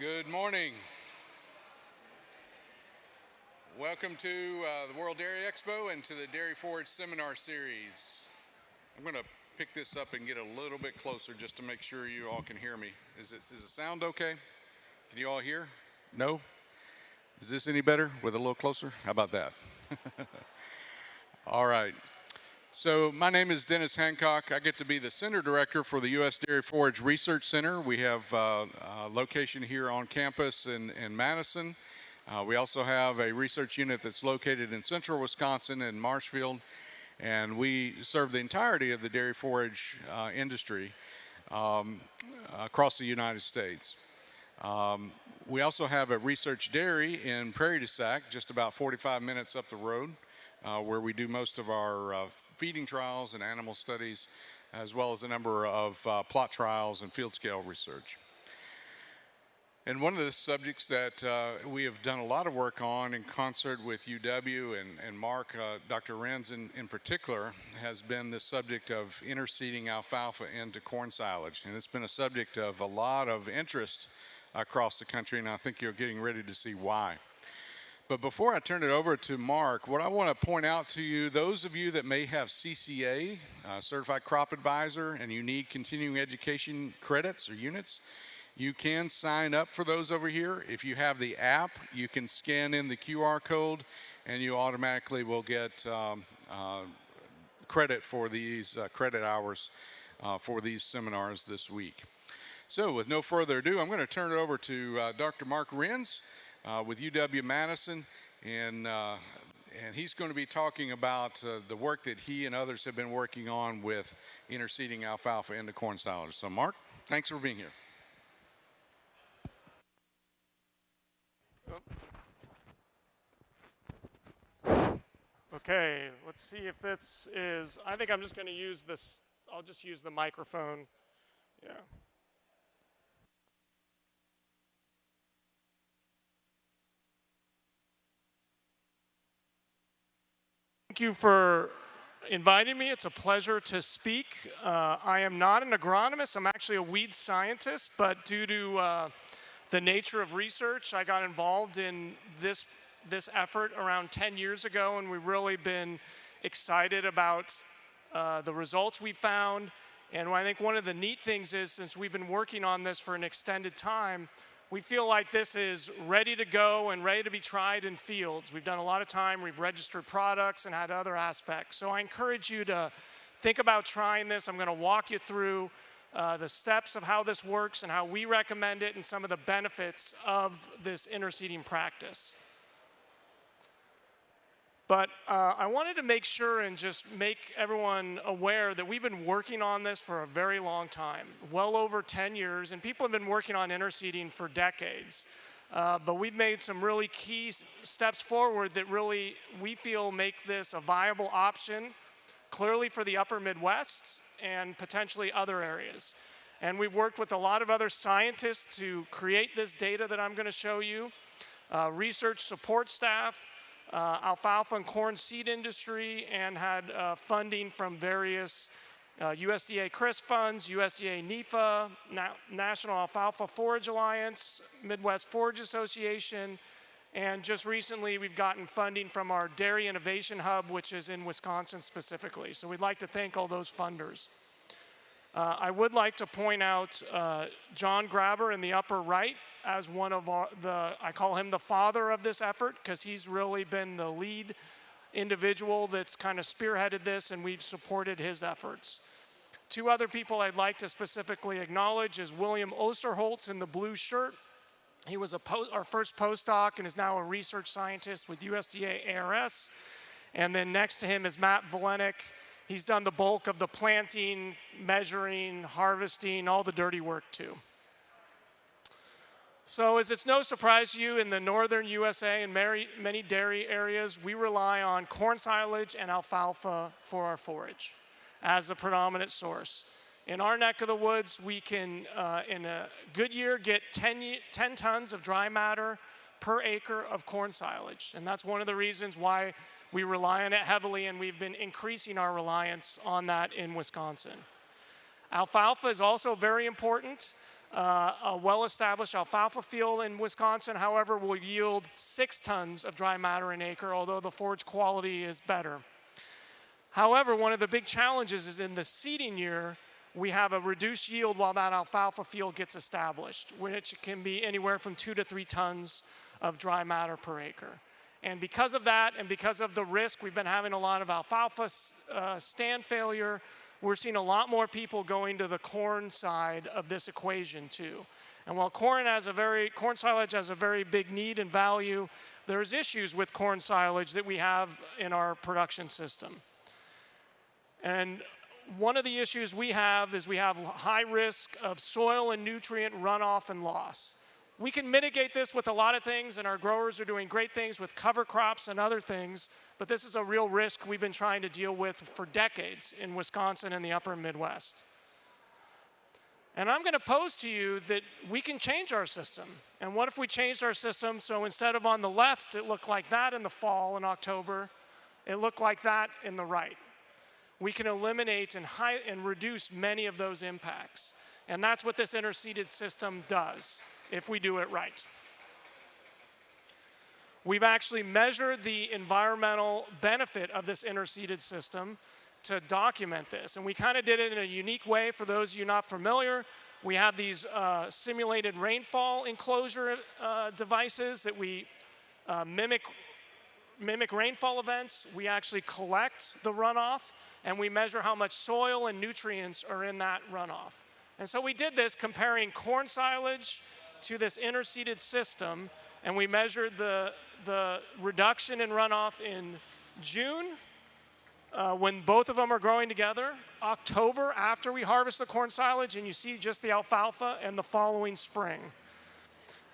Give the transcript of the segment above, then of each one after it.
Good morning. Welcome to the World Dairy Expo and to the Dairy Forage Seminar Series. I'm going to pick this up and get a little bit closer just to make sure you all can hear me. Is the sound okay? Can you all hear? No? Is this any better with a little closer? How about that? All right. So my name is Dennis Hancock. I get to be the Center Director for the U.S. Dairy Forage Research Center. We have a location here on campus in Madison. We also have a research unit that's located in central Wisconsin in Marshfield, and we serve the entirety of the dairy forage industry across the United States. We also have a research dairy in Prairie du Sac, just about 45 minutes up the road, where we do most of our feeding trials and animal studies, as well as a number of plot trials and field scale research. And one of the subjects that we have done a lot of work on in concert with UW and Mark, Dr. Renz in particular, has been the subject of interseeding alfalfa into corn silage. And it's been a subject of a lot of interest across the country, and I think you're getting ready to see why. But before I turn it over to Mark, what I want to point out to you, those of you that may have CCA, Certified Crop Advisor, and you need continuing education credits or units, you can sign up for those over here. If you have the app, you can scan in the QR code, and you automatically will get credit for these credit hours for these seminars this week. So with no further ado, I'm going to turn it over to Dr. Mark Renz with UW-Madison, and he's going to be talking about the work that he and others have been working on with interseeding alfalfa into corn silage. So Mark, thanks for being here. Okay, let's see if this is, I think I'm just going to use this, I'll just use the microphone. Yeah. Thank you for inviting me. It's a pleasure to speak. I am not an agronomist. I'm actually a weed scientist, but due to the nature of research, I got involved in this effort around 10 years ago, and we've really been excited about the results we found. And I think one of the neat things is, since we've been working on this for an extended time, we feel like this is ready to go and ready to be tried in fields. We've done a lot of time, we've registered products and had other aspects. So I encourage you to think about trying this. I'm going to walk you through the steps of how this works and how we recommend it and some of the benefits of this interseeding practice. But I wanted to make sure and just make everyone aware that we've been working on this for a very long time, well over 10 years, and people have been working on interseeding for decades. But we've made some really key steps forward that really, we feel, make this a viable option, clearly for the upper Midwest and potentially other areas. And we've worked with a lot of other scientists to create this data that I'm going to show you, research support staff, alfalfa and corn seed industry, and had funding from various USDA CRISP funds, USDA NEFA, National Alfalfa Forage Alliance, Midwest Forage Association, and just recently we've gotten funding from our Dairy Innovation Hub, which is in Wisconsin specifically. So we'd like to thank all those funders. I would like to point out John Graber in the upper right as one of I call him the father of this effort, because he's really been the lead individual that's kind of spearheaded this, and we've supported his efforts. Two other people I'd like to specifically acknowledge is William Osterholtz in the blue shirt. He was our first postdoc and is now a research scientist with USDA ARS. And then next to him is Matt Valenik. He's done the bulk of the planting, measuring, harvesting, all the dirty work too. So as it's no surprise to you, in the northern USA and many dairy areas, we rely on corn silage and alfalfa for our forage as a predominant source. In our neck of the woods, we can, in a good year, get 10 tons of dry matter per acre of corn silage. And that's one of the reasons why we rely on it heavily, and we've been increasing our reliance on that in Wisconsin. Alfalfa is also very important. A well-established alfalfa field in Wisconsin, however, will yield 6 tons of dry matter an acre, although the forage quality is better. However, one of the big challenges is in the seeding year, we have a reduced yield while that alfalfa field gets established, which can be anywhere from 2 to 3 tons of dry matter per acre. And because of that, and because of the risk, we've been having a lot of alfalfa stand failure. We're seeing a lot more people going to the corn side of this equation too. And while corn silage has a very big need and value, there's issues with corn silage that we have in our production system. And one of the issues we have is we have high risk of soil and nutrient runoff and loss. We can mitigate this with a lot of things, and our growers are doing great things with cover crops and other things, but this is a real risk we've been trying to deal with for decades in Wisconsin and the upper Midwest. And I'm going to pose to you that we can change our system. And what if we changed our system so instead of on the left it looked like that in the fall in October, it looked like that in the right? We can eliminate and reduce many of those impacts. And that's what this interseeded system does if we do it right. We've actually measured the environmental benefit of this interseeded system to document this. And we kind of did it in a unique way. For those of you not familiar, we have these simulated rainfall enclosure devices that we mimic rainfall events. We actually collect the runoff, and we measure how much soil and nutrients are in that runoff. And so we did this comparing corn silage to this interseeded system, and we measured the reduction in runoff in June, when both of them are growing together, October after we harvest the corn silage, and you see just the alfalfa, and the following spring.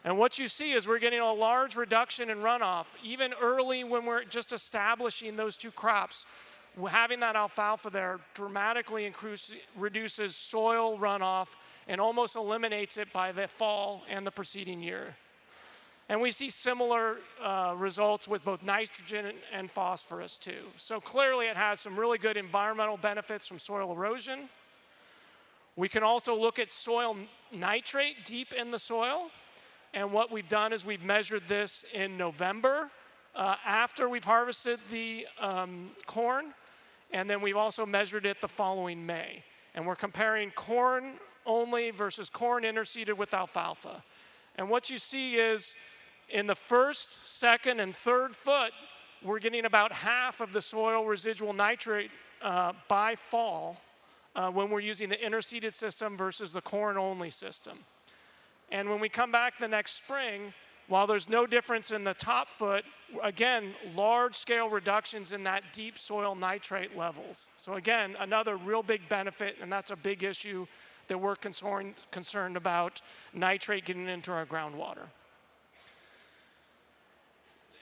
And what you see is we're getting a large reduction in runoff, even early when we're just establishing those two crops. Having that alfalfa there dramatically reduces soil runoff and almost eliminates it by the fall and the preceding year. And we see similar results with both nitrogen and phosphorus too. So clearly it has some really good environmental benefits from soil erosion. We can also look at soil nitrate deep in the soil. And what we've done is we've measured this in November after we've harvested the corn. And then we've also measured it the following May. And we're comparing corn only versus corn interseeded with alfalfa. And what you see is in the first, second, and third foot, we're getting about half of the soil residual nitrate by fall when we're using the interseeded system versus the corn only system. And when we come back the next spring, while there's no difference in the top foot, again, large-scale reductions in that deep soil nitrate levels. So again, another real big benefit, and that's a big issue that we're concerned about, nitrate getting into our groundwater.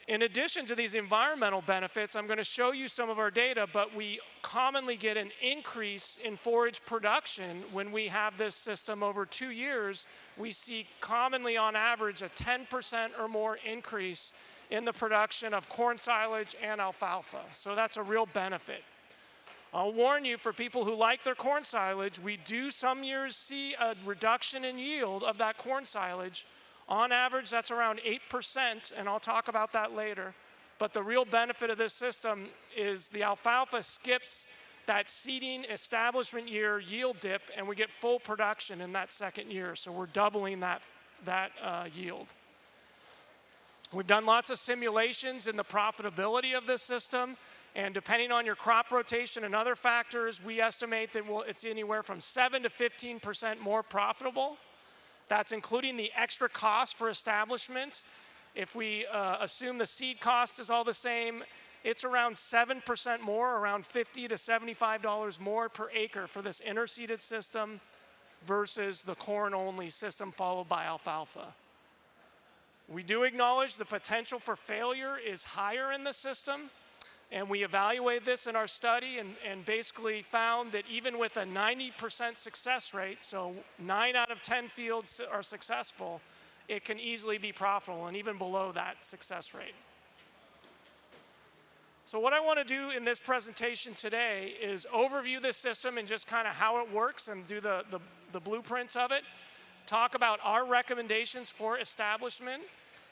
In addition to these environmental benefits, I'm going to show you some of our data, but we commonly get an increase in forage production when we have this system over 2 years. We see commonly on average a 10% or more increase in the production of corn silage and alfalfa. So that's a real benefit. I'll warn you, for people who like their corn silage, we do some years see a reduction in yield of that corn silage. On average, that's around 8%, and I'll talk about that later. But the real benefit of this system is the alfalfa skips that seeding establishment year yield dip, and we get full production in that second year. So we're doubling that yield. We've done lots of simulations in the profitability of this system, and depending on your crop rotation and other factors, we estimate that it's anywhere from 7 to 15% more profitable. That's including the extra cost for establishment. If we assume the seed cost is all the same, it's around 7% more, around $50 to $75 more per acre for this interseeded system versus the corn-only system followed by alfalfa. We do acknowledge the potential for failure is higher in the system, and we evaluated this in our study and basically found that even with a 90% success rate, so 9 out of 10 fields are successful, it can easily be profitable and even below that success rate. So what I want to do in this presentation today is overview this system and just kind of how it works and do the blueprints of it. talk about our recommendations for establishment.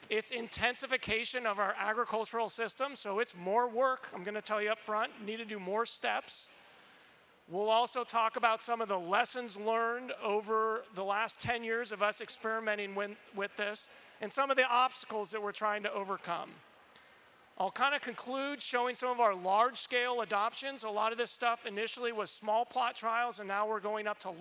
It's intensification of our agricultural system, so it's more work. I'm going to tell you up front, need to do more steps. We'll also talk about some of the lessons learned over the last 10 years of us experimenting with this and some of the obstacles that we're trying to overcome. I'll kind of conclude showing some of our large-scale adoptions. A lot of this stuff initially was small plot trials, and now we're going up to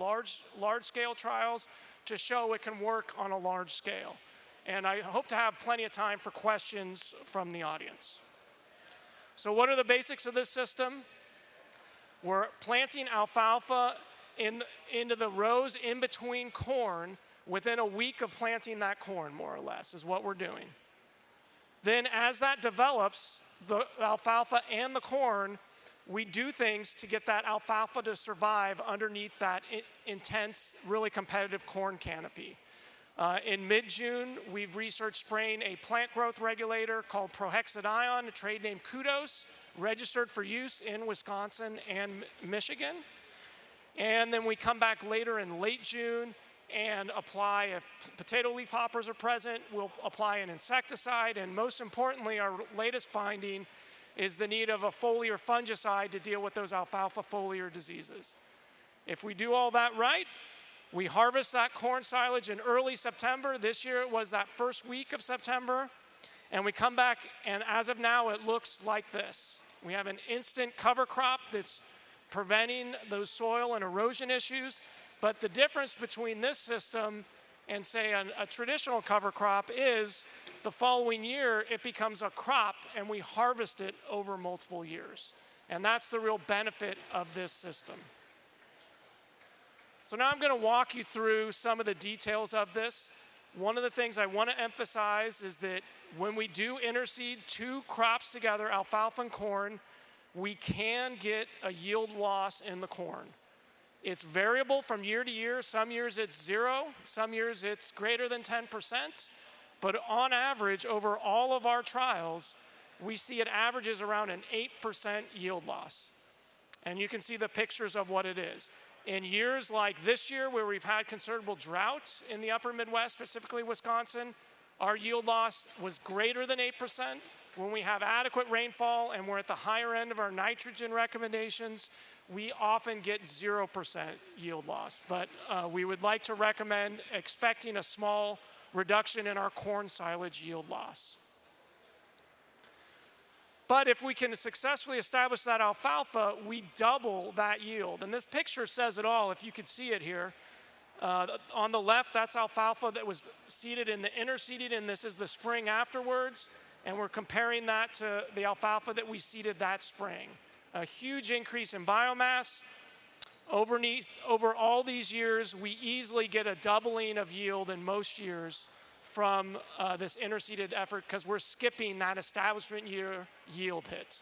large-scale trials to show it can work on a large scale. And I hope to have plenty of time for questions from the audience. So what are the basics of this system? We're planting alfalfa into the rows in between corn within a week of planting that corn, more or less, is what we're doing. Then as that develops, the alfalfa and the corn, we do things to get that alfalfa to survive underneath that intense, really competitive corn canopy. In mid-June, we've researched spraying a plant growth regulator called prohexadione, a trade name Kudos, registered for use in Wisconsin and Michigan. And then we come back later in late June and apply, if potato leaf hoppers are present, we'll apply an insecticide. And most importantly, our latest finding is the need of a foliar fungicide to deal with those alfalfa foliar diseases. If we do all that right, we harvest that corn silage in early September. This year it was that first week of September. And we come back, and as of now, it looks like this. We have an instant cover crop that's preventing those soil and erosion issues. But the difference between this system and, say, a traditional cover crop is the following year it becomes a crop, and we harvest it over multiple years. And that's the real benefit of this system. So now I'm going to walk you through some of the details of this. One of the things I want to emphasize is that when we do interseed two crops together, alfalfa and corn, we can get a yield loss in the corn. It's variable from year to year. Some years it's 0, some years it's greater than 10%. But on average, over all of our trials, we see it averages around an 8% yield loss. And you can see the pictures of what it is. In years like this year, where we've had considerable drought in the upper Midwest, specifically Wisconsin, our yield loss was greater than 8%. When we have adequate rainfall and we're at the higher end of our nitrogen recommendations, we often get 0% yield loss. But we would like to recommend expecting a small reduction in our corn silage yield loss. But if we can successfully establish that alfalfa, we double that yield. And this picture says it all, if you could see it here. On the left, that's alfalfa that was seeded in the interseeded, and this is the spring afterwards. And we're comparing that to the alfalfa that we seeded that spring. A huge increase in biomass. Over all these years, we easily get a doubling of yield in most years from this interseeded effort because we're skipping that establishment year yield hit.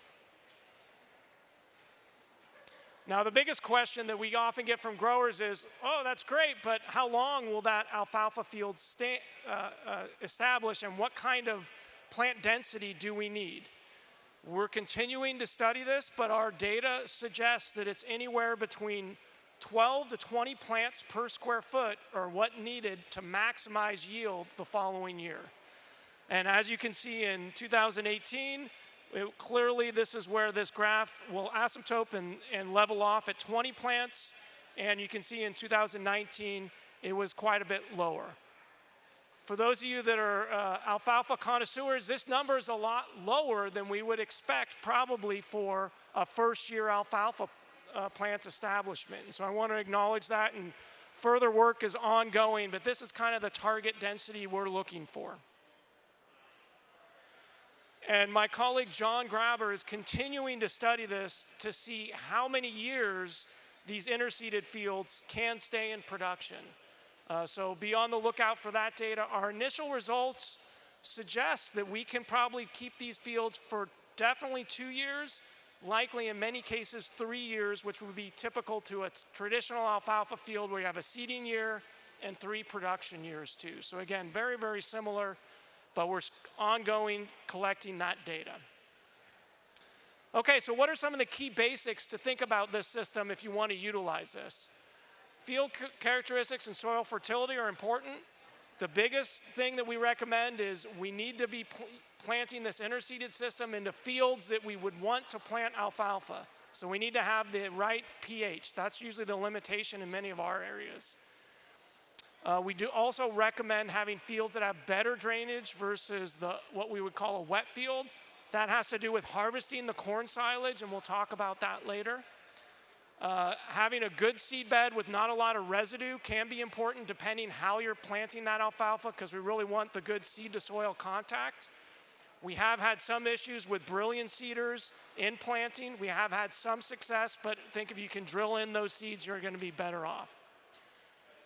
Now, the biggest question that we often get from growers is, oh, that's great, but how long will that alfalfa field establish, and what kind of plant density do we need? We're continuing to study this, but our data suggests that it's anywhere between 12 to 20 plants per square foot are what needed to maximize yield the following year. And as you can see in 2018, clearly this is where this graph will asymptote and level off at 20 plants. And you can see in 2019, it was quite a bit lower. For those of you that are alfalfa connoisseurs, this number is a lot lower than we would expect probably for a first-year alfalfa plant establishment. And so I want to acknowledge that, and further work is ongoing, but this is kind of the target density we're looking for. And my colleague John Graber is continuing to study this to see how many years these interseeded fields can stay in production. So be on the lookout for that data. Our initial results suggest that we can probably keep these fields for definitely 2 years, likely in many cases 3 years, which would be typical to a traditional alfalfa field where you have a seeding year and 3 production years too. So again, very, very similar, but we're ongoing collecting that data. Okay, so what are some of the key basics to think about this system if you want to utilize this? Field characteristics and soil fertility are important. The biggest thing that we recommend is we need to be planting this interseeded system into fields that we would want to plant alfalfa. So we need to have the right pH. That's usually the limitation in many of our areas. We do also recommend having fields that have better drainage versus what we would call a wet field. That has to do with harvesting the corn silage, and we'll talk about that later. Having a good seed bed with not a lot of residue can be important depending how you're planting that alfalfa, because we really want the good seed to soil contact. We have had some issues with brilliant seeders in planting. We have had some success, but think if you can drill in those seeds, you're going to be better off.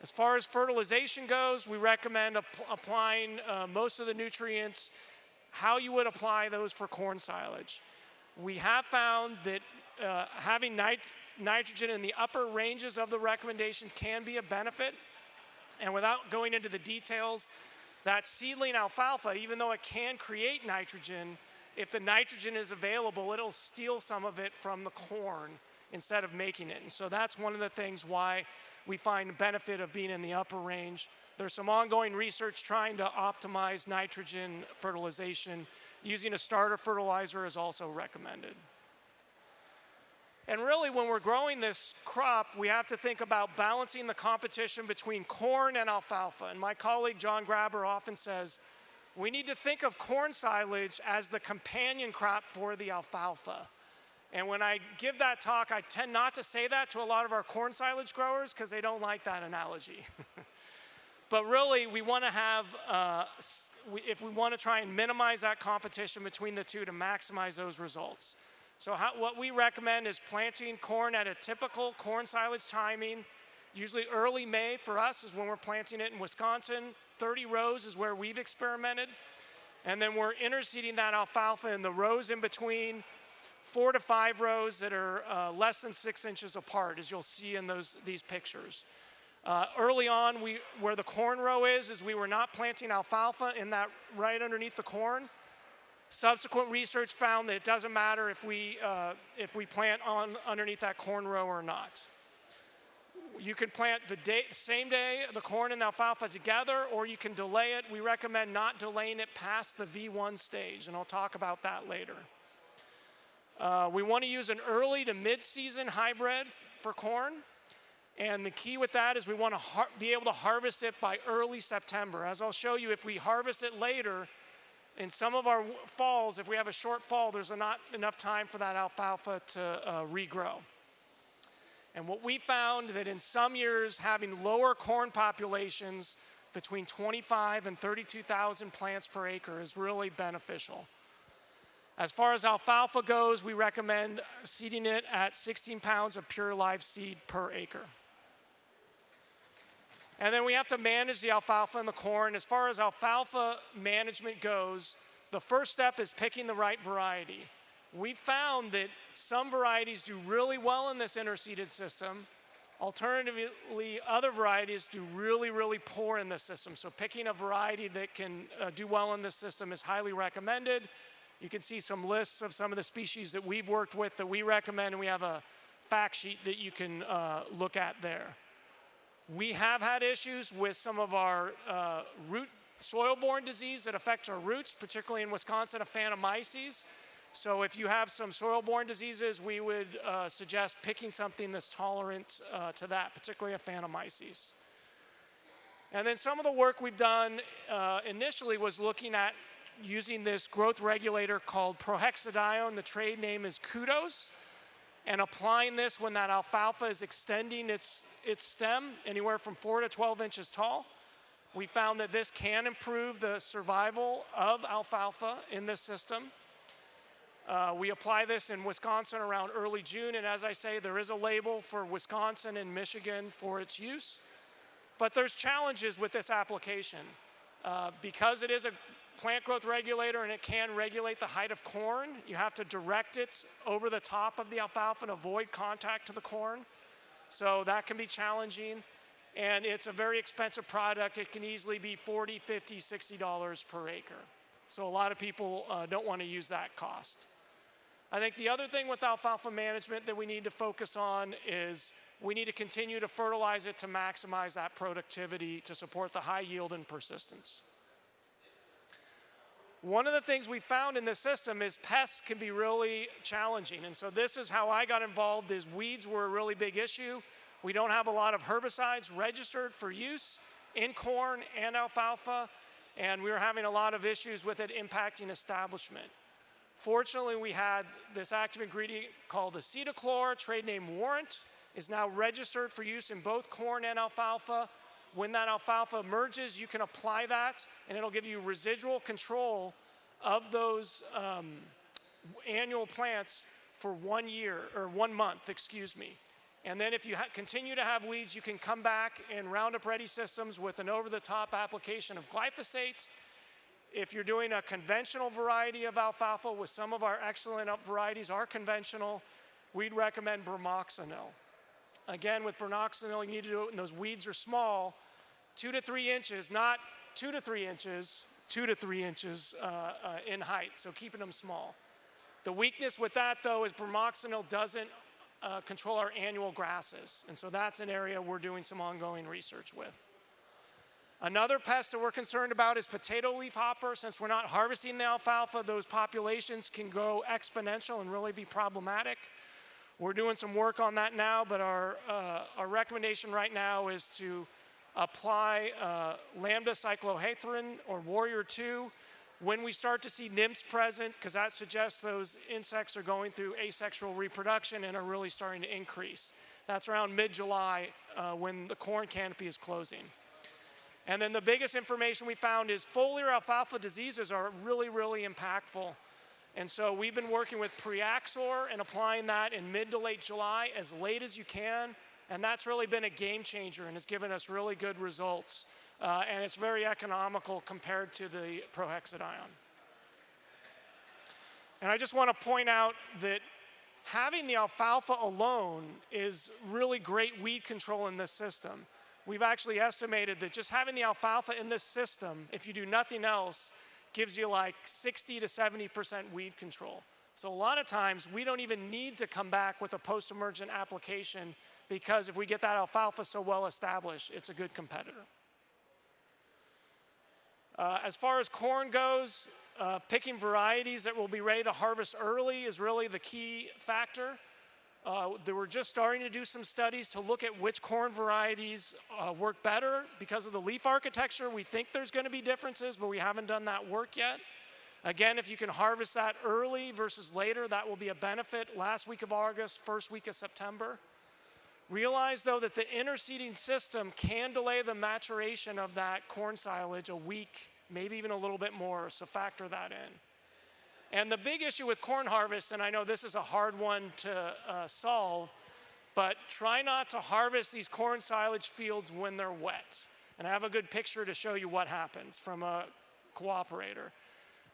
As far as fertilization goes, we recommend applying most of the nutrients, how you would apply those for corn silage. We have found that having nitrogen in the upper ranges of the recommendation can be a benefit. And without going into the details, that seedling alfalfa, even though it can create nitrogen, if the nitrogen is available, it'll steal some of it from the corn instead of making it. And so that's one of the things why we find the benefit of being in the upper range. There's some ongoing research trying to optimize nitrogen fertilization. Using a starter fertilizer is also recommended. And really, when we're growing this crop, we have to think about balancing the competition between corn and alfalfa. And my colleague, John Graber, often says, we need to think of corn silage as the companion crop for the alfalfa. And when I give that talk, I tend not to say that to a lot of our corn silage growers because they don't like that analogy. But really, we want to have, if we want to try and minimize that competition between the two to maximize those results. So what we recommend is planting corn at a typical corn silage timing. Usually early May for us is when we're planting it in Wisconsin. 30 rows is where we've experimented. And then we're interseeding that alfalfa in the rows in between, 4 to 5 rows that are less than 6 inches apart, as you'll see in these pictures. Early on, where the corn row is we were not planting alfalfa in that right underneath the corn. Subsequent research found that it doesn't matter if we plant underneath that corn row or not. You can plant the same day the corn and the alfalfa together, or you can delay it. We recommend not delaying it past the V1 stage, and I'll talk about that later. We want to use an early to mid-season hybrid for corn. And the key with that is we want to be able to harvest it by early September. As I'll show you, if we harvest it later, in some of our falls, if we have a short fall, there's not enough time for that alfalfa to regrow. And what we found that in some years, having lower corn populations between 25 and 32,000 plants per acre is really beneficial. As far as alfalfa goes, we recommend seeding it at 16 pounds of pure live seed per acre. And then we have to manage the alfalfa and the corn. As far as alfalfa management goes, the first step is picking the right variety. We found that some varieties do really well in this interseeded system. Alternatively, other varieties do really, really poor in this system. So picking a variety that can do well in this system is highly recommended. You can see some lists of some of the species that we've worked with that we recommend, and we have a fact sheet that you can look at there. We have had issues with some of our root soil-borne disease that affects our roots, particularly in Wisconsin, Aphanomyces. So if you have some soil-borne diseases, we would suggest picking something that's tolerant to that, particularly Aphanomyces. And then some of the work we've done initially was looking at using this growth regulator called prohexadione. The trade name is Kudos. And applying this when that alfalfa is extending its stem anywhere from 4 to 12 inches tall. We found that this can improve the survival of alfalfa in this system. We apply this in Wisconsin around early June, and as I say, there is a label for Wisconsin and Michigan for its use. But there's challenges with this application. Because it is a plant growth regulator and it can regulate the height of corn, you have to direct it over the top of the alfalfa and avoid contact to the corn. So that can be challenging, and it's a very expensive product. It can easily be $40, $50, $60 per acre. So a lot of people don't want to use that cost. I think the other thing with alfalfa management that we need to focus on is we need to continue to fertilize it to maximize that productivity to support the high yield and persistence. One of the things we found in this system is pests can be really challenging. And so this is how I got involved, is weeds were a really big issue. We don't have a lot of herbicides registered for use in corn and alfalfa, and we were having a lot of issues with it impacting establishment. Fortunately, we had this active ingredient called acetochlor, trade name Warrant, is now registered for use in both corn and alfalfa. When that alfalfa emerges, you can apply that, and it'll give you residual control of those annual plants for 1 year, or 1 month, excuse me. And then if you continue to have weeds, you can come back in Roundup Ready systems with an over-the-top application of glyphosate. If you're doing a conventional variety of alfalfa, with some of our excellent varieties are conventional, we'd recommend bromoxynil. Again, with bromoxynil, you need to do it when those weeds are small, 2 to 3 inches, not 2 to 3 inches, 2 to 3 inches in height, so keeping them small. The weakness with that, though, is bromoxynil doesn't control our annual grasses, and so that's an area we're doing some ongoing research with. Another pest that we're concerned about is potato leafhopper. Since we're not harvesting the alfalfa, those populations can grow exponential and really be problematic. We're doing some work on that now, but our recommendation right now is to apply lambda cyclohexrin or Warrior 2 when we start to see nymphs present, because that suggests those insects are going through asexual reproduction and are really starting to increase. That's around mid-July when the corn canopy is closing. And then the biggest information we found is foliar alfalfa diseases are really, really impactful. And so we've been working with Preaxor and applying that in mid to late July, as late as you can. And that's really been a game changer and has given us really good results. And it's very economical compared to the prohexadione. And I just want to point out that having the alfalfa alone is really great weed control in this system. We've actually estimated that just having the alfalfa in this system, if you do nothing else, gives you like 60 to 70% weed control. So a lot of times we don't even need to come back with a post-emergent application, because if we get that alfalfa so well established, it's a good competitor. As far as corn goes, picking varieties that will be ready to harvest early is really the key factor. We're just starting to do some studies to look at which corn varieties work better. Because of the leaf architecture, we think there's going to be differences, but we haven't done that work yet. Again, if you can harvest that early versus later, that will be a benefit. Last week of August, first week of September. Realize, though, that the interseeding system can delay the maturation of that corn silage a week, maybe even a little bit more, so factor that in. And the big issue with corn harvest, and I know this is a hard one to solve, but try not to harvest these corn silage fields when they're wet. And I have a good picture to show you what happens from a cooperator.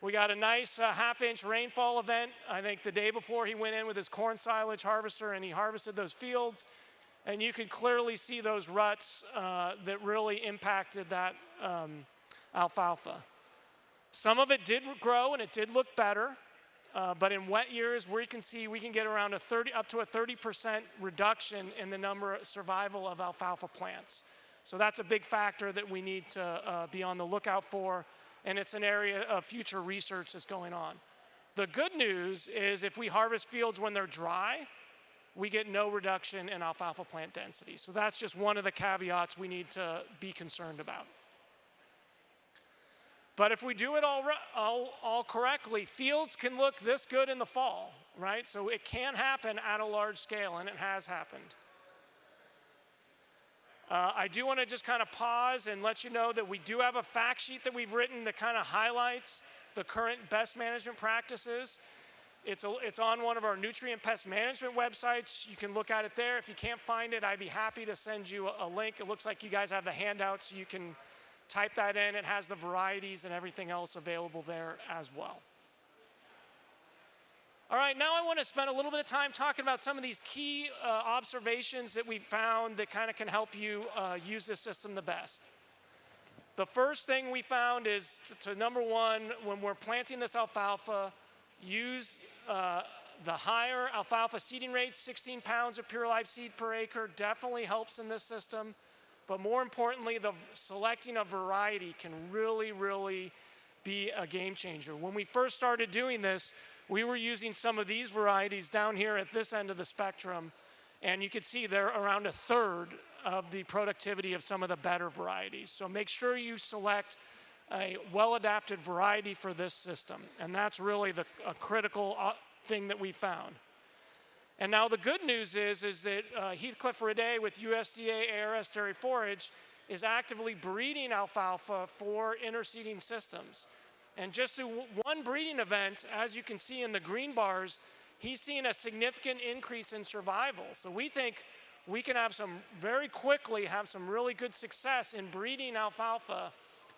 We got a nice half-inch rainfall event, I think the day before he went in with his corn silage harvester and he harvested those fields. And you could clearly see those ruts that really impacted that alfalfa. Some of it did grow and it did look better, but in wet years, where you can see we can get around up to a 30% reduction in the number of survival of alfalfa plants. So that's a big factor that we need to be on the lookout for, and it's an area of future research that's going on. The good news is if we harvest fields when they're dry, we get no reduction in alfalfa plant density. So that's just one of the caveats we need to be concerned about. But if we do it all correctly, fields can look this good in the fall, right? So it can happen at a large scale, and it has happened. I do want to just kind of pause and let you know that we do have a fact sheet that we've written that kind of highlights the current best management practices. It's on one of our nutrient pest management websites. You can look at it there. If you can't find it, I'd be happy to send you a link. It looks like you guys have the handout, so you can type that in. It has the varieties and everything else available there as well. All right, now I want to spend a little bit of time talking about some of these key observations that we found that kind of can help you use this system the best. The first thing we found is to number one, when we're planting this alfalfa, use The higher alfalfa seeding rates, 16 pounds of pure live seed per acre, definitely helps in this system. But more importantly, the selecting a variety can really, really be a game changer. When we first started doing this, we were using some of these varieties down here at this end of the spectrum, and you can see they're around a third of the productivity of some of the better varieties. So make sure you select a well-adapted variety for this system, and that's really a critical thing that we found. And now the good news is that Heathcliff Riday with USDA ARS Dairy Forage is actively breeding alfalfa for interseeding systems. And just through one breeding event, as you can see in the green bars, he's seen a significant increase in survival. So we think we can very quickly have some really good success in breeding alfalfa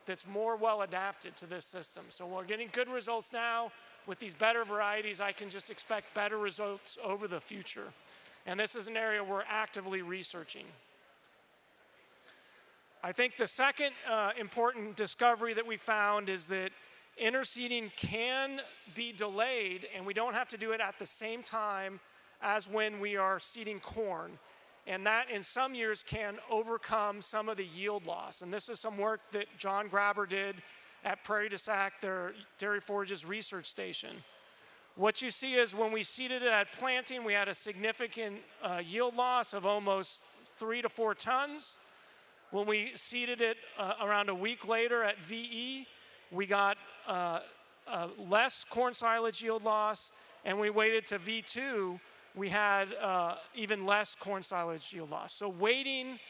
that's more well adapted to this system. So we're getting good results now. With these better varieties, I can just expect better results over the future. And this is an area we're actively researching. I think the second important discovery that we found is that interseeding can be delayed, and we don't have to do it at the same time as when we are seeding corn. And that in some years can overcome some of the yield loss. And this is some work that John Grabber did at Prairie du Sac, their Dairy Forage's research station. What you see is when we seeded it at planting, we had a significant yield loss of almost 3 to 4 tons. When we seeded it around a week later at VE, we got less corn silage yield loss, and we waited to V2, we had even less corn silage yield loss. So waiting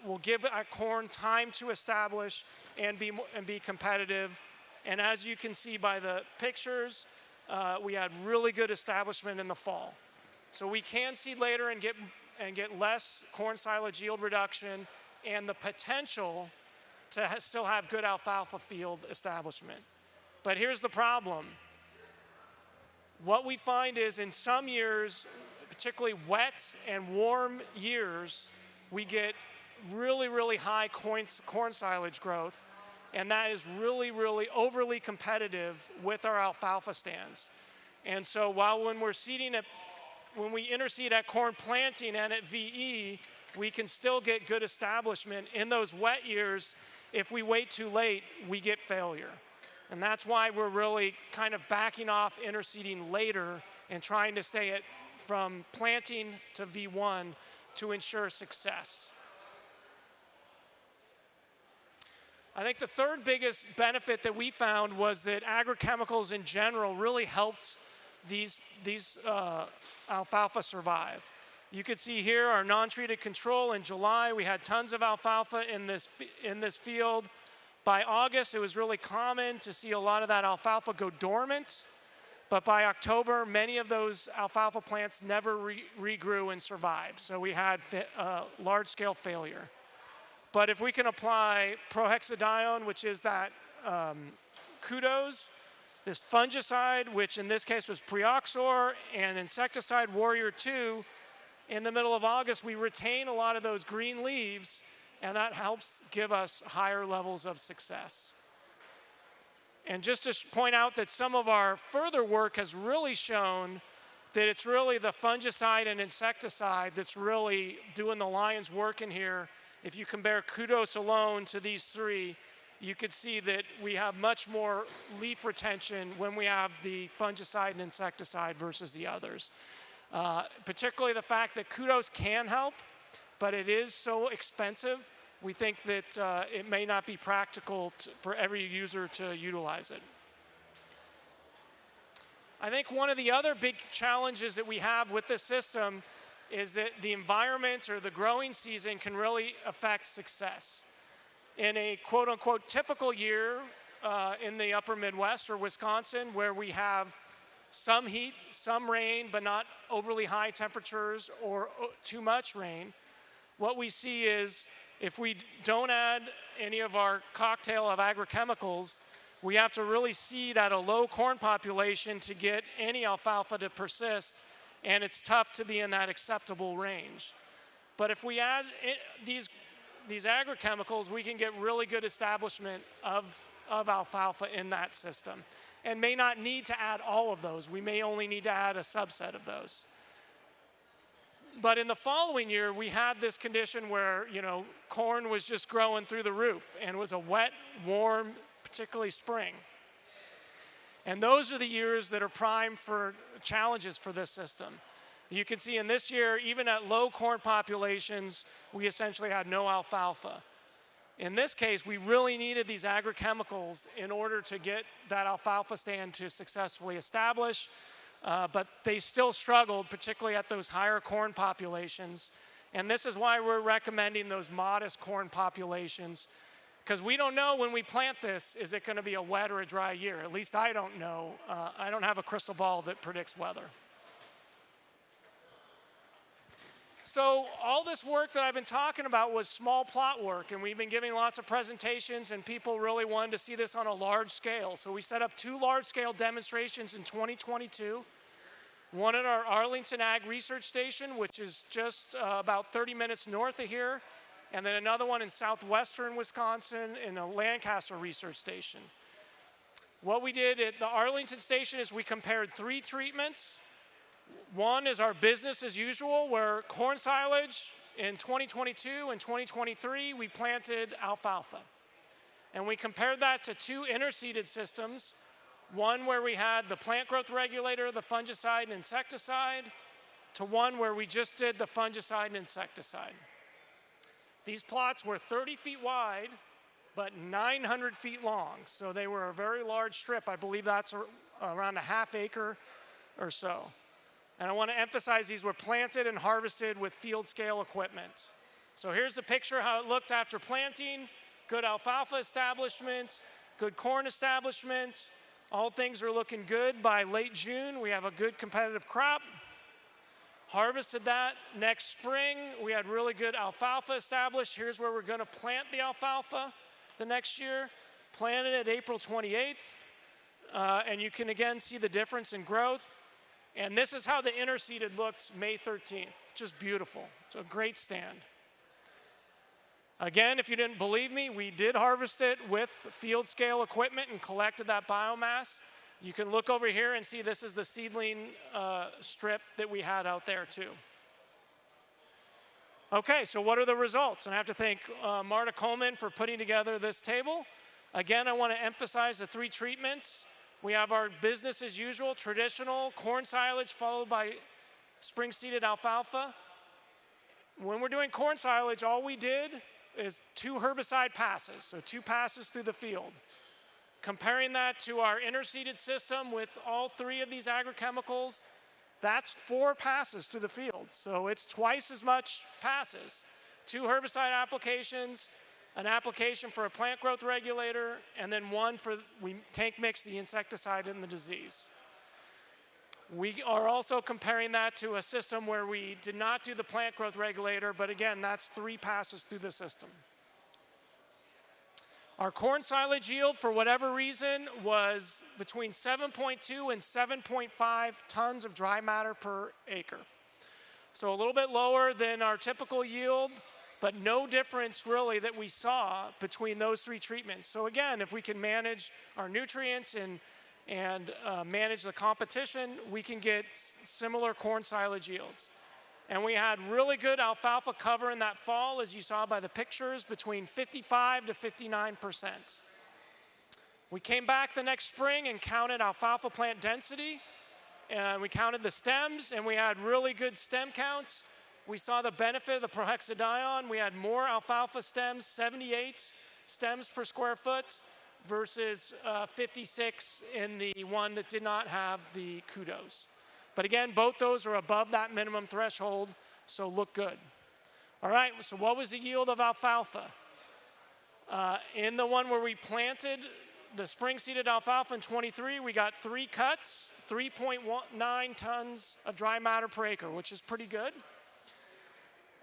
will give corn time to establish and be competitive. And as you can see by the pictures, we had really good establishment in the fall. So we can seed later and get less corn silage yield reduction and the potential to still have good alfalfa field establishment. But here's the problem. What we find is in some years, particularly wet and warm years, we get really, really high corn silage growth, and that is really, really overly competitive with our alfalfa stands. And so while when we interseed at corn planting and at VE, we can still get good establishment. In those wet years, if we wait too late, we get failure. And that's why we're really kind of backing off interseeding later and trying to stay from planting to V1 to ensure success. I think the third biggest benefit that we found was that agrochemicals in general really helped these alfalfa survive. You could see here our non-treated control in July. We had tons of alfalfa in this field. By August, it was really common to see a lot of that alfalfa go dormant. But by October, many of those alfalfa plants never regrew and survived. So we had large-scale failure. But if we can apply prohexadione, which is that kudos, this fungicide, which in this case was Preoxor, and insecticide Warrior 2, in the middle of August, we retain a lot of those green leaves, and that helps give us higher levels of success. And just to point out that some of our further work has really shown that it's really the fungicide and insecticide that's really doing the lion's work in here. If you compare kudos alone to these three, you could see that we have much more leaf retention when we have the fungicide and insecticide versus the others. Particularly the fact that kudos can help, but it is so expensive, we think that it may not be practical for every user to utilize it. I think one of the other big challenges that we have with this system is that the environment or the growing season can really affect success. In a quote-unquote typical year in the upper Midwest or Wisconsin, where we have some heat, some rain, but not overly high temperatures or too much rain, what we see is if we don't add any of our cocktail of agrochemicals, we have to really seed at a low corn population to get any alfalfa to persist, and it's tough to be in that acceptable range. But if we add these agrochemicals, we can get really good establishment of alfalfa in that system. and may not need to add all of those. We may only need to add a subset of those. But in the following year, we had this condition where, corn was just growing through the roof, and it was a wet, warm, particularly spring. And those are the years that are prime for challenges for this system. You can see in this year, even at low corn populations, we essentially had no alfalfa. In this case, we really needed these agrochemicals in order to get that alfalfa stand to successfully establish, but they still struggled, particularly at those higher corn populations. And this is why we're recommending those modest corn populations, because we don't know when we plant this, is it going to be a wet or a dry year? At least I don't know. I don't have a crystal ball that predicts weather. So all this work that I've been talking about was small plot work, and we've been giving lots of presentations, and people really wanted to see this on a large scale. So we set up 2 large-scale demonstrations in 2022, one at our Arlington Ag Research Station, which is just about 30 minutes north of here, and then another one in southwestern Wisconsin in a Lancaster Research Station. What we did at the Arlington Station is we compared 3 treatments. One is our business as usual, where corn silage in 2022 and 2023, we planted alfalfa. And we compared that to 2 interseeded systems, one where we had the plant growth regulator, the fungicide and insecticide, to one where we just did the fungicide and insecticide. These plots were 30 feet wide, but 900 feet long. So they were a very large strip. I believe that's around a ½ acre or so. And I want to emphasize these were planted and harvested with field scale equipment. So here's the picture how it looked after planting. Good alfalfa establishment, good corn establishment. All things are looking good. By late June, we have a good competitive crop. Harvested that. Next spring, we had really good alfalfa established. Here's where we're going to plant the alfalfa the next year. Planted it April 28th. And you can again see the difference in growth. And this is how the interseeded looked May 13th. Just beautiful. It's a great stand. Again, if you didn't believe me, we did harvest it with field scale equipment and collected that biomass. You can look over here and see this is the seedling strip that we had out there too. Okay, so what are the results? And I have to thank Marta Coleman for putting together this table. Again, I want to emphasize the 3 treatments. We have our business as usual, traditional corn silage followed by spring seeded alfalfa. When we're doing corn silage, all we did is 2 herbicide passes, so 2 passes through the field. Comparing that to our interseeded system with all 3 of these agrochemicals, that's 4 passes through the field. So it's twice as much passes. 2 herbicide applications, an application for a plant growth regulator, and then one for, we tank mix the insecticide and the disease. We are also comparing that to a system where we did not do the plant growth regulator, but again, that's 3 passes through the system. Our corn silage yield, for whatever reason, was between 7.2 and 7.5 tons of dry matter per acre. So a little bit lower than our typical yield, but no difference really that we saw between those 3 treatments. So again, if we can manage our nutrients and manage the competition, we can get similar corn silage yields. And we had really good alfalfa cover in that fall, as you saw by the pictures, between 55 to 59%. We came back the next spring and counted alfalfa plant density, and we counted the stems, and we had really good stem counts. We saw the benefit of the prohexadione. We had more alfalfa stems, 78 stems per square foot versus 56 in the one that did not have the kudos. But again, both those are above that minimum threshold, so look good. All right, so what was the yield of alfalfa? In the one where we planted the spring seeded alfalfa in 23, we got 3 cuts, 3.9 tons of dry matter per acre, which is pretty good.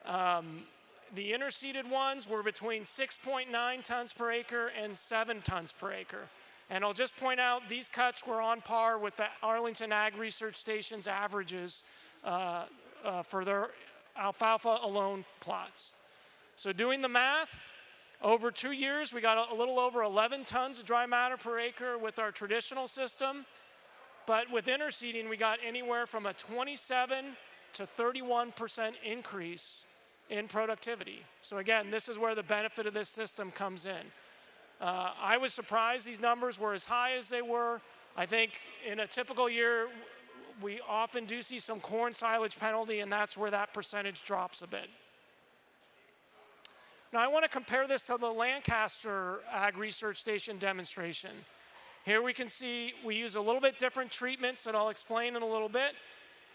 The interseeded ones were between 6.9 tons per acre and 7 tons per acre. And I'll just point out these cuts were on par with the Arlington Ag Research Station's averages for their alfalfa alone plots. So doing the math, Over 2 years, we got a little over 11 tons of dry matter per acre with our traditional system. But with interseeding, we got anywhere from a 27 to 31% increase in productivity. So again, this is where the benefit of this system comes in. I was surprised these numbers were as high as they were. I think in a typical year, we often do see some corn silage penalty, and that's where that percentage drops a bit. Now I want to compare this to the Lancaster Ag Research Station demonstration. Here we can see we use a little bit different treatments that I'll explain in a little bit.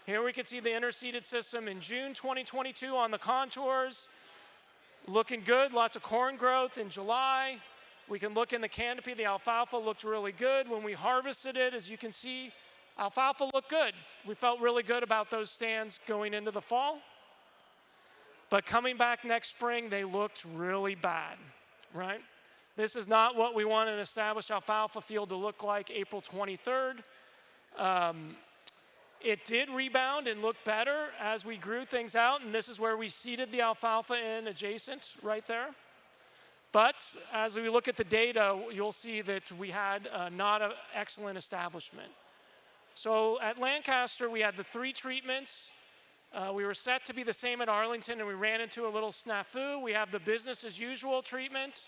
Here we can see the interseeded system in June 2022 on the contours. Looking good, lots of corn growth in July. We can look in the canopy, the alfalfa looked really good. When we harvested it, as you can see, alfalfa looked good. We felt really good about those stands going into the fall. But coming back next spring, they looked really bad, right? This is not what we want an established alfalfa field to look like April 23rd. It did rebound and look better as we grew things out, and this is where we seeded the alfalfa in adjacent right there. But as we look at the data, you'll see that we had not an excellent establishment. So at Lancaster, we had the 3 treatments. We were set to be the same at Arlington, and we ran into a little snafu. We have the business as usual treatment.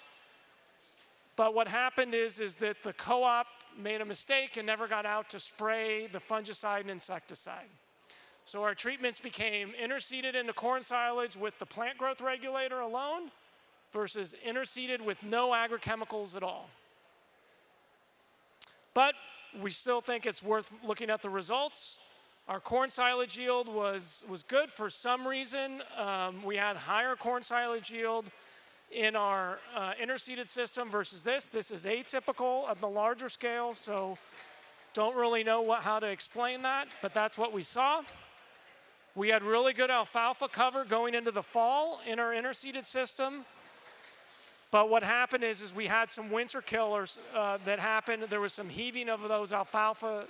But what happened is that the co-op made a mistake and never got out to spray the fungicide and insecticide. So our treatments became interseeded into corn silage with the plant growth regulator alone versus interseeded with no agrochemicals at all. But we still think it's worth looking at the results. Our corn silage yield was good for some reason. We had higher corn silage yield in our interseeded system versus this. This is atypical of the larger scale, so don't really know how to explain that, but that's what we saw. We had really good alfalfa cover going into the fall in our interseeded system. But what happened is we had some winter killers that happened. There was some heaving of those alfalfa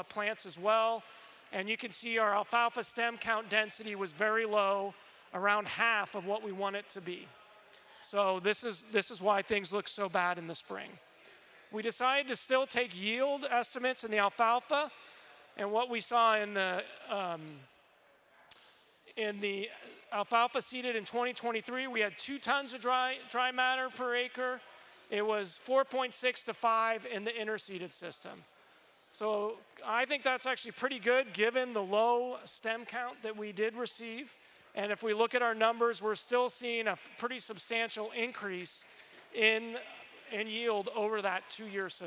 plants as well. And you can see our alfalfa stem count density was very low, around half of what we want it to be. So this is why things look so bad in the spring. We decided to still take yield estimates in the alfalfa, and what we saw in the alfalfa seeded in 2023, we had 2 tons of dry matter per acre. It was 4.6 to 5 in the interseeded system. So I think that's actually pretty good given the low stem count that we did receive. And if we look at our numbers, we're still seeing a pretty substantial increase in yield over that 2 years,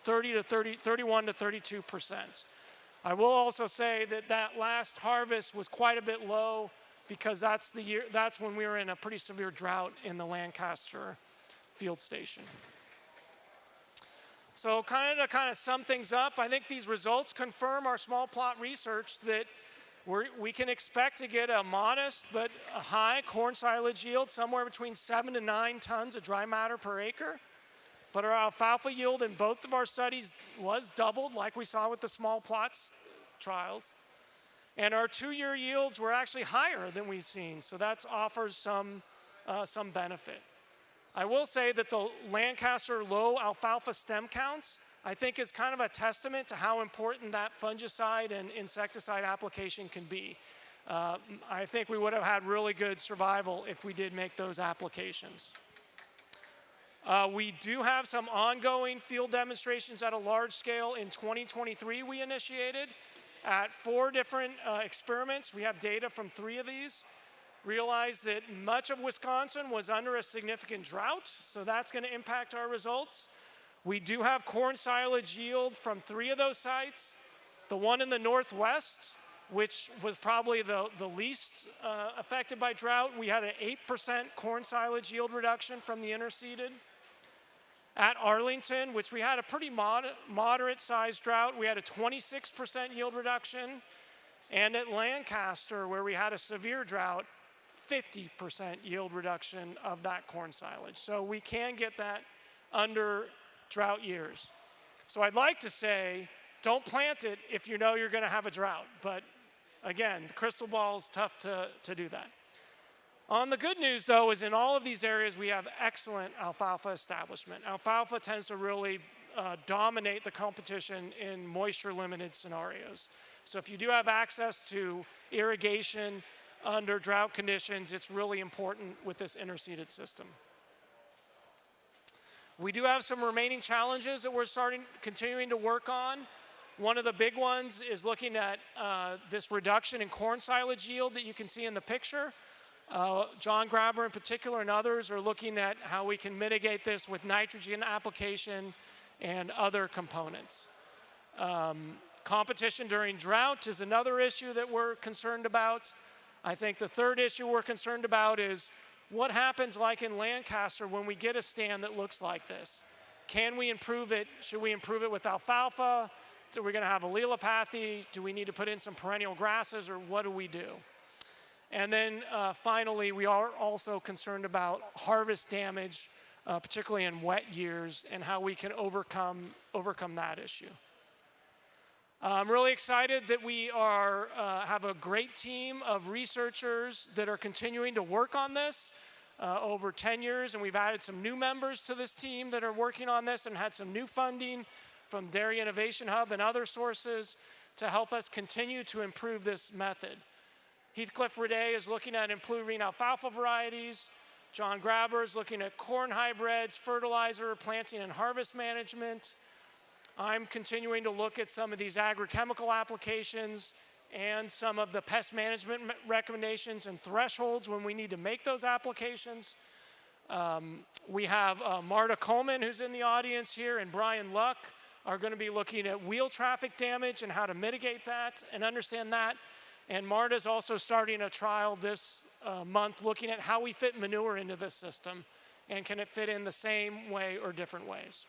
31 to 32%. I will also say that last harvest was quite a bit low because that's when we were in a pretty severe drought in the Lancaster field station. So to sum things up, I think these results confirm our small plot research that we can expect to get a modest but a high corn silage yield, somewhere between 7 to 9 tons of dry matter per acre. But our alfalfa yield in both of our studies was doubled, like we saw with the small plots trials. And our 2-year yields were actually higher than we've seen, so that offers some benefit. I will say that the Lancaster low alfalfa stem counts, I think, is kind of a testament to how important that fungicide and insecticide application can be. I think we would have had really good survival if we did make those applications. We do have some ongoing field demonstrations at a large scale. In 2023, we initiated at 4 different experiments. We have data from 3 of these. Realized that much of Wisconsin was under a significant drought, so that's going to impact our results. We do have corn silage yield from 3 of those sites. The one in the northwest, which was probably the least affected by drought, we had an 8% corn silage yield reduction from the interseeded. At Arlington, which we had a pretty moderate sized drought, we had a 26% yield reduction. And at Lancaster, where we had a severe drought, 50% yield reduction of that corn silage. So we can get that under drought years. So I'd like to say, don't plant it if you know you're going to have a drought. But again, the crystal ball is tough to do that. On the good news, though, is in all of these areas we have excellent alfalfa establishment. Alfalfa tends to really dominate the competition in moisture-limited scenarios. So if you do have access to irrigation under drought conditions, it's really important with this interseeded system. We do have some remaining challenges that we're continuing to work on. One of the big ones is looking at this reduction in corn silage yield that you can see in the picture. John Grabber in particular and others are looking at how we can mitigate this with nitrogen application and other components. Competition during drought is another issue that we're concerned about. I think the third issue we're concerned about is what happens like in Lancaster when we get a stand that looks like this. Can we improve it? Should we improve it with alfalfa? Are we going to have allelopathy? Do we need to put in some perennial grasses, or what do we do? And then finally, we are also concerned about harvest damage, particularly in wet years, and how we can overcome that issue. I'm really excited that we have a great team of researchers that are continuing to work on this over 10 years, and we've added some new members to this team that are working on this and had some new funding from Dairy Innovation Hub and other sources to help us continue to improve this method. Heathcliff Raday is looking at improving alfalfa varieties. John Grabber is looking at corn hybrids, fertilizer, planting and harvest management. I'm continuing to look at some of these agrochemical applications and some of the pest management recommendations and thresholds when we need to make those applications. We have Marta Coleman, who's in the audience here, and Brian Luck are going to be looking at wheel traffic damage and how to mitigate that and understand that. And Marta's also starting a trial this month looking at how we fit manure into this system and can it fit in the same way or different ways.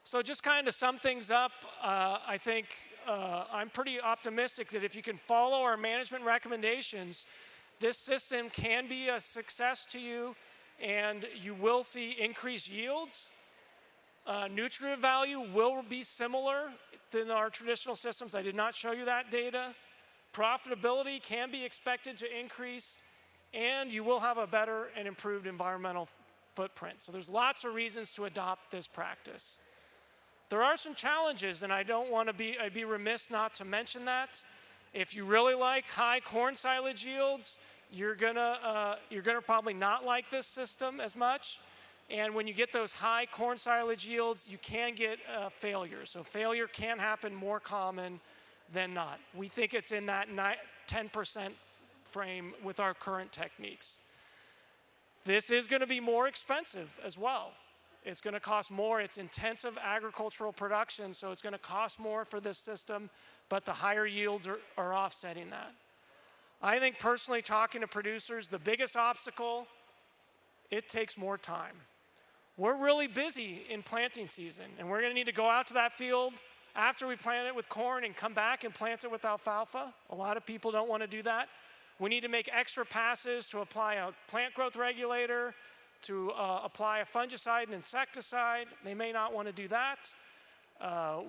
So just kind of sum things up, I think I'm pretty optimistic that if you can follow our management recommendations, this system can be a success to you and you will see increased yields. Nutrient value will be similar than our traditional systems. I did not show you that data. Profitability can be expected to increase, and you will have a better and improved environmental footprint. So there's lots of reasons to adopt this practice. There are some challenges, and I'd be remiss not to mention that. If you really like high corn silage yields, you're gonna probably not like this system as much. And when you get those high corn silage yields, you can get failure. So failure can happen more common than not. We think it's in that 10% frame with our current techniques. This is going to be more expensive as well. It's going to cost more. It's intensive agricultural production, so it's going to cost more for this system, but the higher yields are offsetting that. I think personally, talking to producers, the biggest obstacle, it takes more time. We're really busy in planting season, and we're going to need to go out to that field after we plant it with corn and come back and plant it with alfalfa. A lot of people don't want to do that. We need to make extra passes to apply a plant growth regulator, to apply a fungicide and insecticide. They may not want to do that.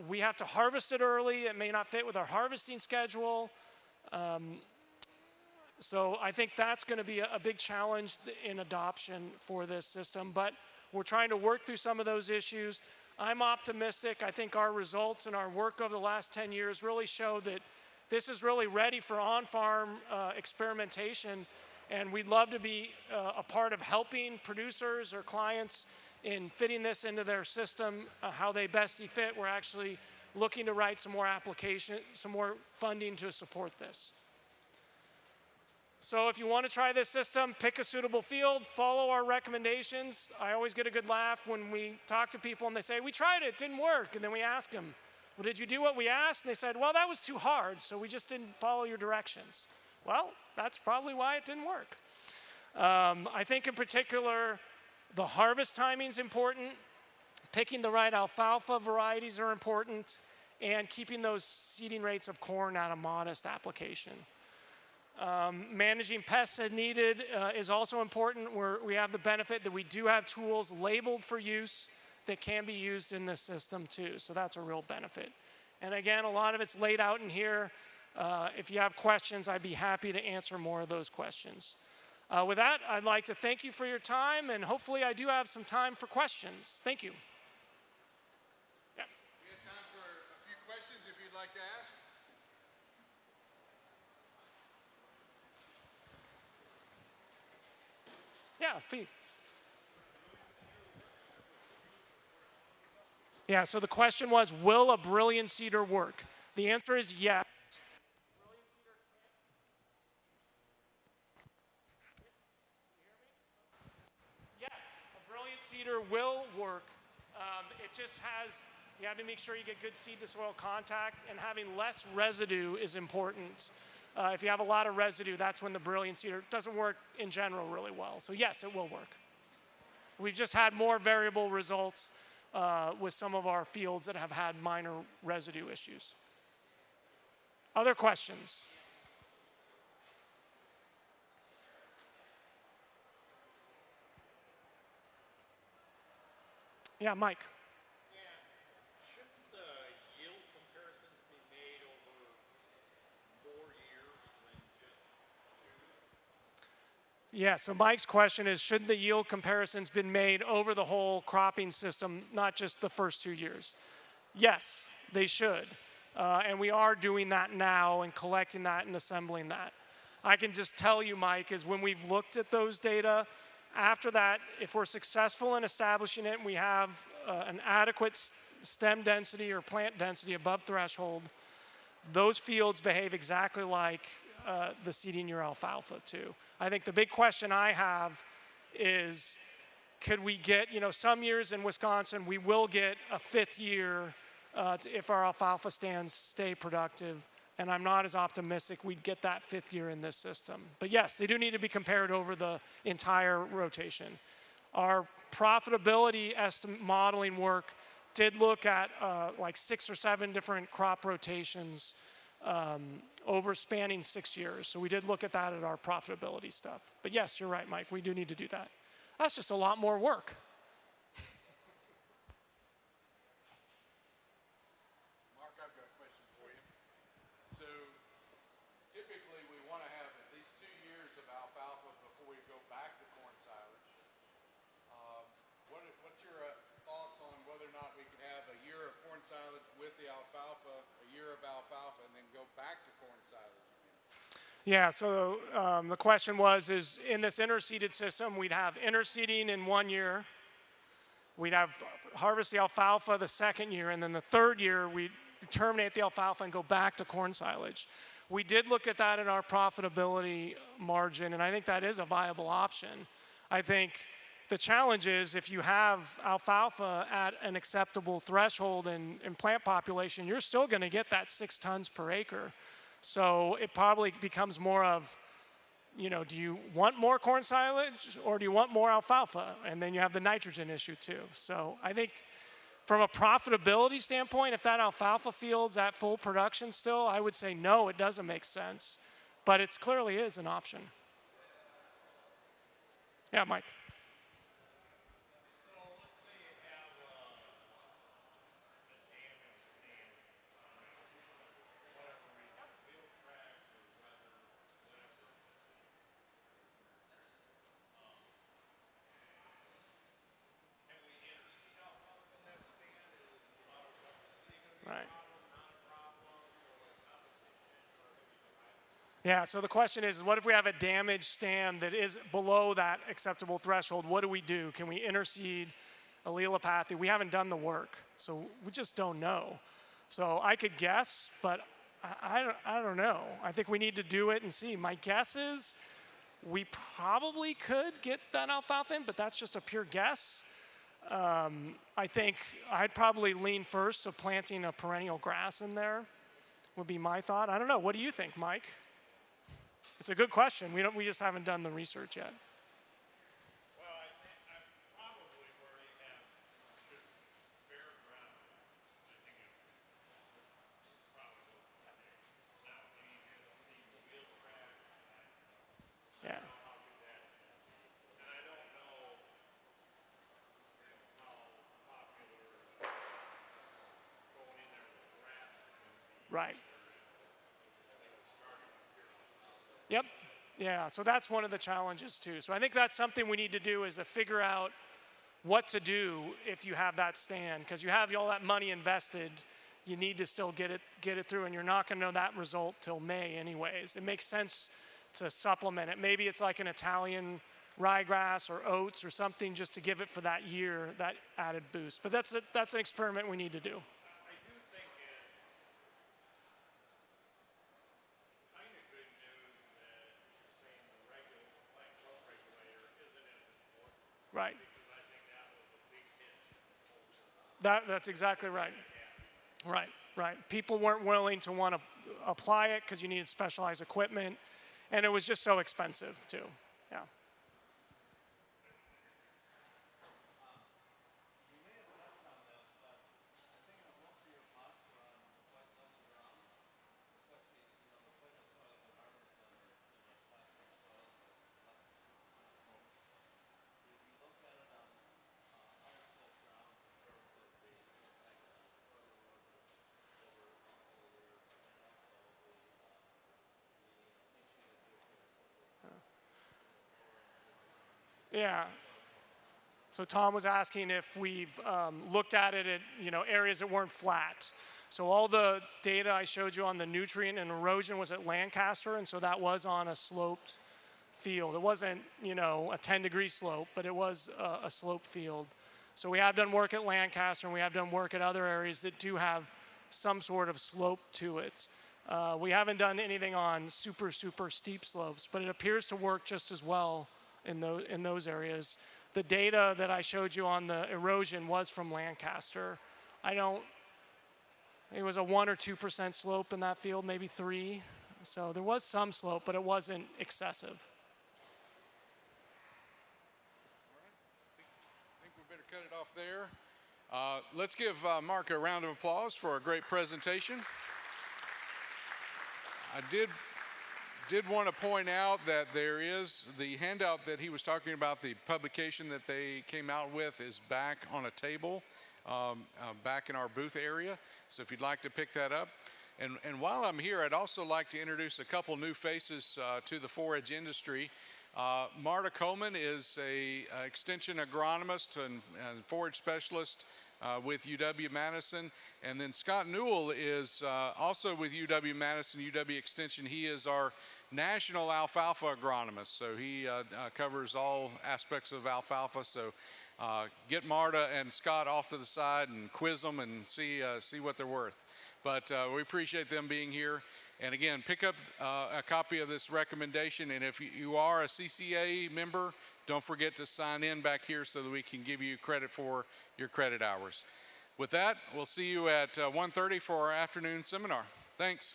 We have to harvest it early. It may not fit with our harvesting schedule. So I think that's going to be a big challenge in adoption for this system. But we're trying to work through some of those issues. I'm optimistic. I think our results and our work over the last 10 years really show that this is really ready for on-farm experimentation. And we'd love to be a part of helping producers or clients in fitting this into their system, how they best see fit. We're actually looking to write some more funding to support this. So if you want to try this system, pick a suitable field, follow our recommendations. I always get a good laugh when we talk to people and they say, we tried it, it didn't work. And then we ask them, well, did you do what we asked? And they said, well, that was too hard, so we just didn't follow your directions. Well, that's probably why it didn't work. I think in particular, the harvest timing is important. Picking the right alfalfa varieties are important, and keeping those seeding rates of corn at a modest application. Managing pests as needed is also important. We have the benefit that we do have tools labeled for use that can be used in this system too, so that's a real benefit. And again, a lot of it's laid out in here. If you have questions, I'd be happy to answer more of those questions. With that, I'd like to thank you for your time, and hopefully I do have some time for questions. Thank you. Yeah. We have time for a few questions if you'd like to ask. Yeah, Fee. Yeah, so the question was, will a brilliant seeder work? The answer is yes. Yes, a brilliant seeder will work. It just has, you have to make sure you get good seed to soil contact, and having less residue is important. If you have a lot of residue, that's when the brilliant seeder doesn't work in general really well. So yes, it will work. We've just had more variable results with some of our fields that have had minor residue issues. Other questions? Yeah, Mike. Yeah. Shouldn't the yield comparisons be made over more years than just two? Yeah, so Mike's question is, should the yield comparisons been made over the whole cropping system, not just the first 2 years? Yes, they should. And we are doing that now and collecting that and assembling that. I can just tell you, Mike, is when we've looked at those data, after that, if we're successful in establishing it and we have an adequate stem density or plant density above threshold, those fields behave exactly like the seeding year alfalfa too. I think the big question I have is, could we get, some years in Wisconsin, we will get a 5th year if our alfalfa stands stay productive. And I'm not as optimistic we'd get that 5th year in this system. But yes, they do need to be compared over the entire rotation. Our profitability modeling work did look at like 6 or 7 different crop rotations over spanning 6 years. So we did look at that at our profitability stuff. But yes, you're right, Mike, we do need to do that. That's just a lot more work. Mark, I've got a question for you. So typically we want to have at least 2 years of alfalfa before we go back to corn silage. What's your thoughts on whether or not we can have a year of corn silage with the alfalfa, a year of alfalfa, and then go back to corn silage again? Yeah, so the question is in this interseeded system, we'd have interseeding in 1 year, we'd have harvest the alfalfa the 2nd year, and then the 3rd year, we'd terminate the alfalfa and go back to corn silage. We did look at that in our profitability margin, and I think that is a viable option. I think the challenge is if you have alfalfa at an acceptable threshold in plant population, you're still going to get that 6 tons per acre. So it probably becomes more of, do you want more corn silage or do you want more alfalfa? And then you have the nitrogen issue too. So I think from a profitability standpoint, if that alfalfa field's at full production still, I would say no, it doesn't make sense. But it clearly is an option. Yeah, Mike. Right. Yeah, so the question is, what if we have a damaged stand that is below that acceptable threshold? What do we do? Can we interseed allelopathy? We haven't done the work, so we just don't know. So I could guess, but I don't know. I think we need to do it and see. My guess is we probably could get that alfalfa in, but that's just a pure guess. I think I'd probably lean first to planting a perennial grass in there would be my thought. I don't know. What do you think, Mike? It's a good question. We just haven't done the research yet. Well, I think I'm probably where you have just bare ground. I think it probably will today. Now, can you just see the wheel tracks? Yeah. How good that's going to be. And I don't know how popular going in there with grass is going to be. Right. I think Yep. Yeah. So that's one of the challenges too. So I think that's something we need to do is to figure out what to do if you have that stand, because you have all that money invested. You need to still get it through, and you're not going to know that result till May anyways. It makes sense to supplement it. Maybe it's like an Italian ryegrass or oats or something, just to give it for that year, that added boost. But that's an experiment we need to do. I do think it's kind of good news that you're saying the plant growth regulator isn't as important, Right. because I think that was a big hitch in this whole system. That's exactly right. Right, right. People weren't willing to want to apply it because you needed specialized equipment, and it was just so expensive too. Yeah. Yeah. So Tom was asking if we've looked at it at areas that weren't flat. So all the data I showed you on the nutrient and erosion was at Lancaster, and so that was on a sloped field. It wasn't a 10-degree slope, but it was a sloped field. So we have done work at Lancaster, and we have done work at other areas that do have some sort of slope to it. We haven't done anything on super steep slopes, but it appears to work just as well in those areas. The data that I showed you on the erosion was from Lancaster. It was a 1 or 2% slope in that field, maybe 3. So there was some slope, but it wasn't excessive. I think we better cut it off there. Let's give Mark a round of applause for a great presentation. I did want to point out that there is the handout that he was talking about, the publication that they came out with is back on a table back in our booth area. So if you'd like to pick that up. And while I'm here, I'd also like to introduce a couple new faces to the forage industry. Marta Coleman is a extension agronomist and forage specialist with UW-Madison. And then Scott Newell is also with UW-Madison, UW Extension. He is our national alfalfa agronomist. So he covers all aspects of alfalfa. So get Marta and Scott off to the side and quiz them and see what they're worth. But we appreciate them being here. And again, pick up a copy of this recommendation. And if you are a CCA member, don't forget to sign in back here so that we can give you credit for your credit hours. With that, we'll see you at 1:30 for our afternoon seminar. Thanks.